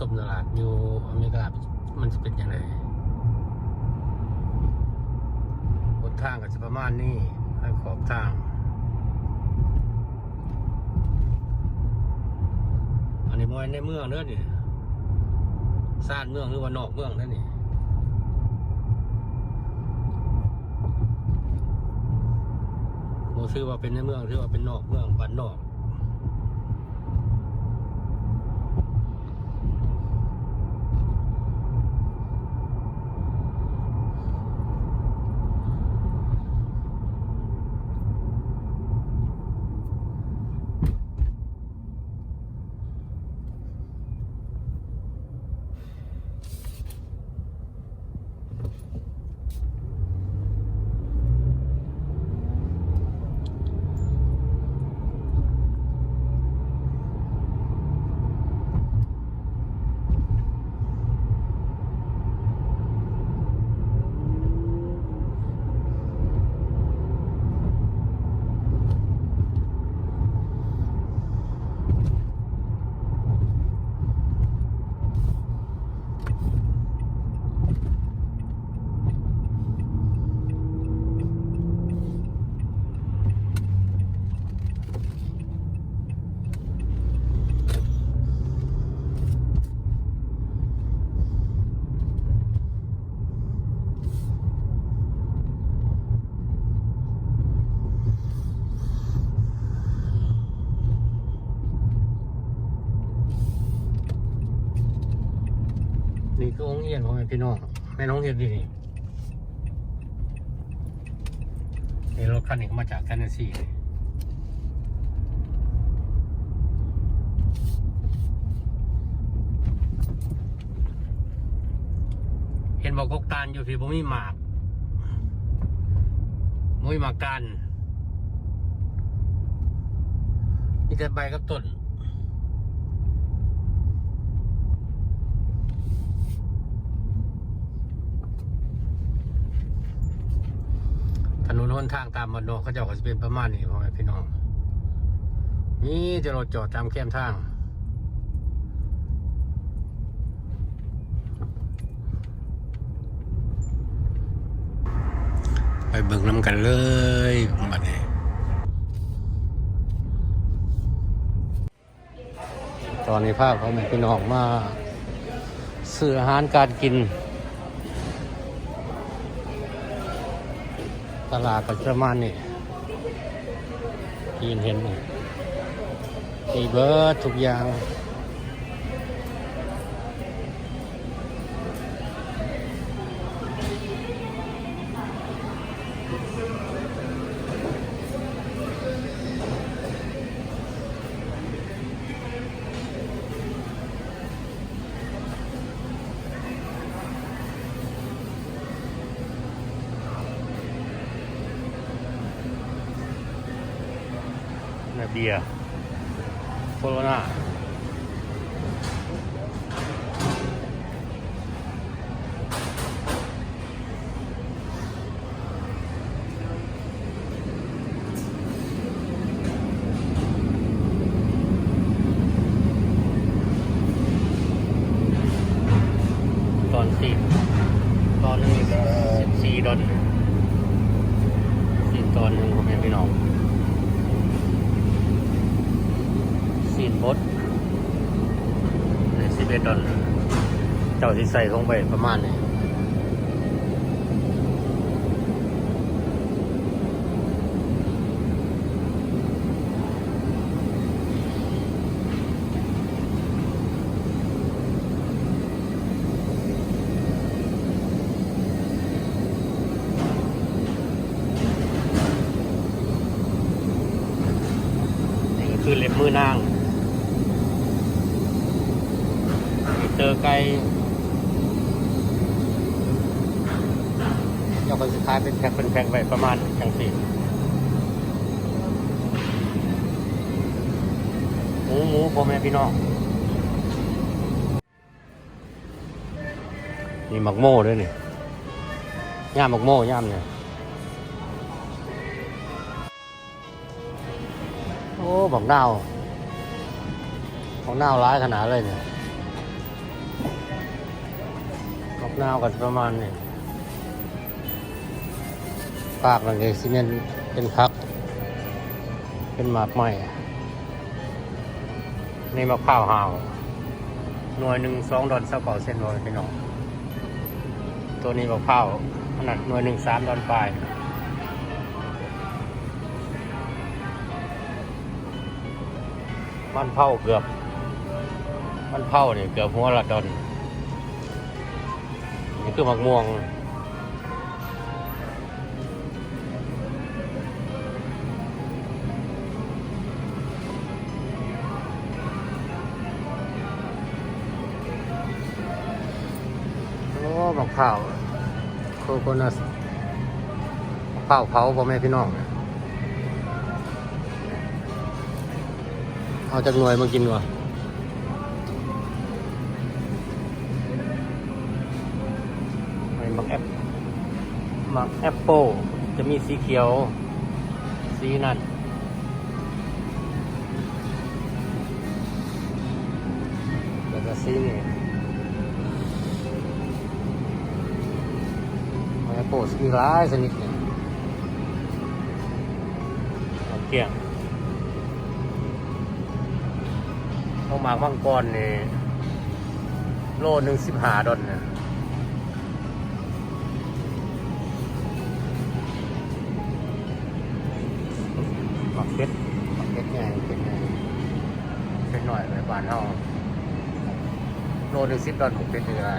มตลาดอยู่อเมริกามันจะเป็นยังไงบนทางก็จะประมาณนี้ให้ขอบทางอันนี้มวยในเมืองเด้อนี่ซ่านเมืองหรือว่านอกเมืองนั่นนี่โมชื่อว่าเป็นในเมืองชื่อว่าเป็นนอกเมืองบ้านนอกนี่คือองค์เอียนของแม่พี่น้องแม่น้องเรียนดีนี่รถคันนี้ก็มาจากเทนเนสซีเห็นบอกกกตาลอยู่ที่บ่มีหมากบ่มีหมากกันมีแต่ใบกับต้นถนนหนทางตามบ้านนอกเขาเจ้าก็จะเป็นประมาณนี้พ่อแม่พี่น้องนี่จะรถจอดตามแคมทางไปเบิ่งน้ำกันเลยบัดนี้ตอนนี้ภาพพ่อแม่พี่น้องมาซื้ออาหารการกินตลาดก็ประมาณนี้ที่เห็นนี่มีเบิร์ดทุกอย่างเบียร์โคโรนาตอน10ตอนนึงก็14 ดอล10 ตอนนึงผมเห็นพี่น้องบด11 ดอลเจ้าที่ใส่ลงไปประมาณนี้นี่ก็คือเล็บมือนางเจอไก่เราก็สุดท้ายเป็นแพ็คไปประมาณอย่างสี่หมูพ่อแม่พี่น้องนี่หมักโม่ด้วยนี่ย่ามหมักโม่ย่ามเนี่ยโอ้บักนาวร้ายขนาดเลยเนี่ย หนาวกันประมาณนี้ปากหลังเอกซีเมนต์เป็นพักเป็นหมากไม้นี่มะพร้าวหาวหน่วยหนึ่ง$2.29พี่น้องตัวนี้มะพร้าวขนาดหน่วยหนึ่ง$3ปลายมันเผาเกือบมันเผาเนี่ยเกือบหัวละดอนนี่คือหมักม่วงโอ้มะพร้าวโคโคนัสมะพร้าวเผาพ่อแม่พี่น้องเอาจากหน่วยมากินก่อนมักแอปเปิลจะมีสีเขียวสีนั่นแล้วก็สีนี่แอปเปิลมีหลายชนิดเนี่ยเกี่ยงเอาหมากมังกรนี่โลนึง$15เนี่ยเป็ดใหญ่เป็ดใหญ่เป็ดหน่อยไปบ้านเฮาโลนึง$10ของเป็ดอะไร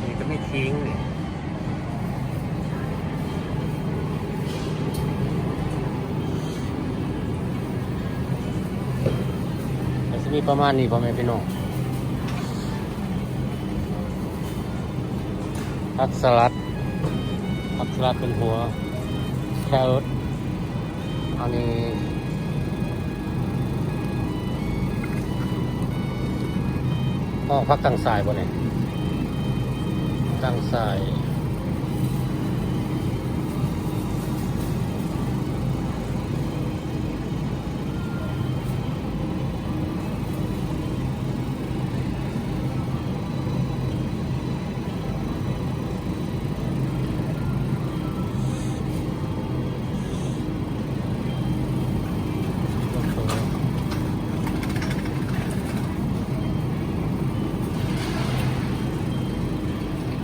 นี่ก็ไม่ทิ้งนี่จะมีประมาณนี้พ่อแม่พี่น้องผักสลัดเป็นหัวแครอทอันนี้ผักตั้งสายบ่เนี่ยตั้งสาย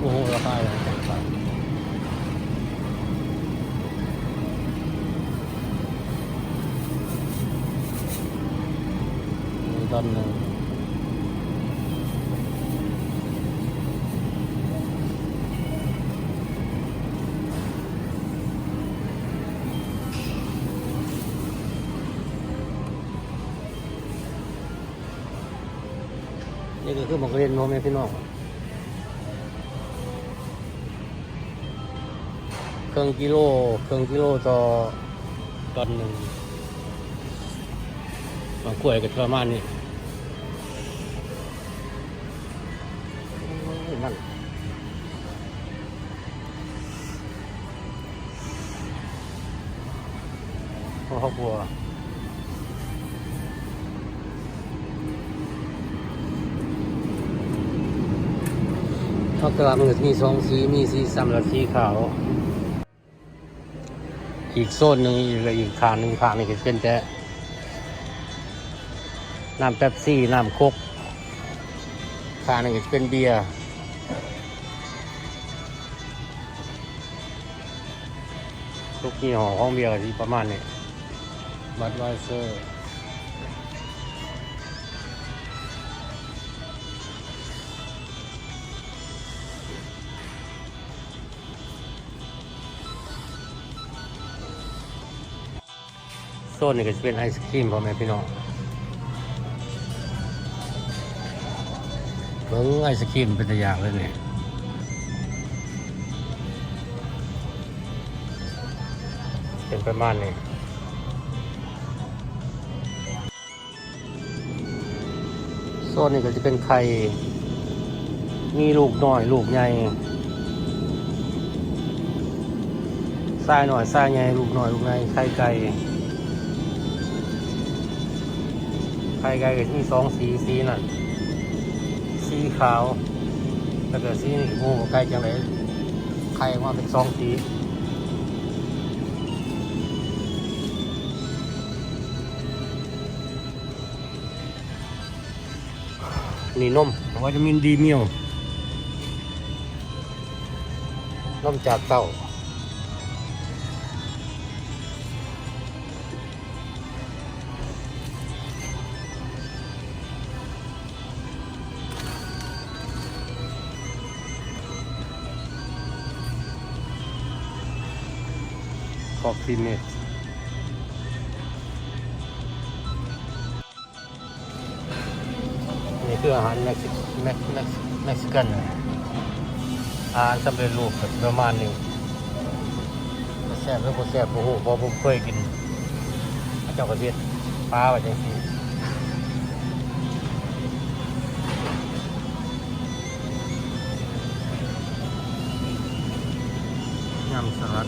โอ้โหราคาอย่างไรครับมีต้นหนึ่งนี่ก็คือหมกเรียนโมเมนต์พี่น้องครึ่งกิโลต่อตอนหนึ่งมากล้วยกับประมาณนี้นั่นเพราะเขากลัวเพราะตลาดมันมี2 สีมีสีซ้ำและสีขาวอีกโซนหนึ่งอีกข้างหนึ่งนี่ก็เป็นแต่น้ำเป๊ปซี่น้ำโค้กข้างหนึ่งก็เป็นเบียร์ทุกยี่ห้อของเบียร์ก็ประมาณนี้บัดไวเซอร์โซนนี้ก็จะเป็นไอศครีมพ่อแม่พี่น้องเบิ้งไอศครีมเป็นตัวอย่างเลยเนี่ยเป็นประมาณนี้โซนนี้ก็จะเป็นไข่มีลูกน้อยลูกใหญ่ทรายหน่อยทรายใหญ่ลูกน้อยลูกใหญ่ไข่ไก่ไข่ ข่ไก่ก็มี2 สีสีนั่นสีขาวแล้วก็สีนี่โอ้ไก่จังไรไข่ออกมาเป็น2 สีนี่นมวิตามินดีเมียวนมจากเต้าคอฟฟี่เมดนี่คืออาหารเม็กซิกันอาหารสำเร็จรูปแบบประมาณนี้แซ่บหรือบ่แซ่บโอ้โหพอผมเคยกินเจ้าประเทศปลาว่าจังซี่ยำสลัด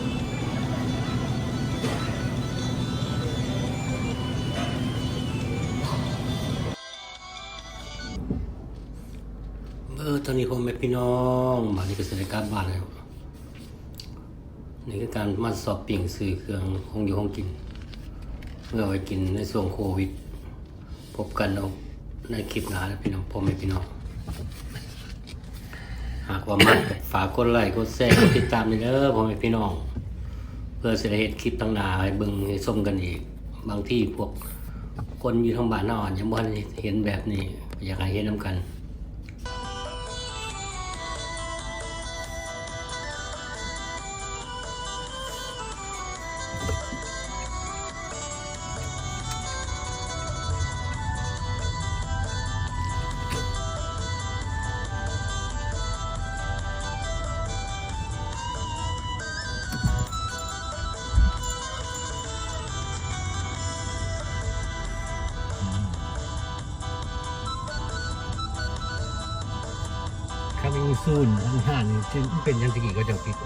ตอนนี้ผมเป็นพี่น้องบ้านนี้ก็เสร็จกลับบ้านแล้วนี่คือการมาสอบปิ่งซื้อเครื่องคงอยู่ห้องกินเพื่อไว้กินในช่วงโควิดพบกันเอาในคลิปหน้าแล้วพี่น้องผมเป็นพี่น้องหากว่ามักฝากกดไลค์กดแชร์กดติดตามเด้อผมเป็นพี่น้องเพื่อจะได้เห็นคลิปต่างๆให้เบิ่งให้ชมกันอีกบางที่พวกคนอยู่ทางบ้านนอนยังบ่เห็นแบบนี้อยากให้เห็นนำกันครับมีซูนอันห่านนี่เป็นยังตะกี้ก็จะติด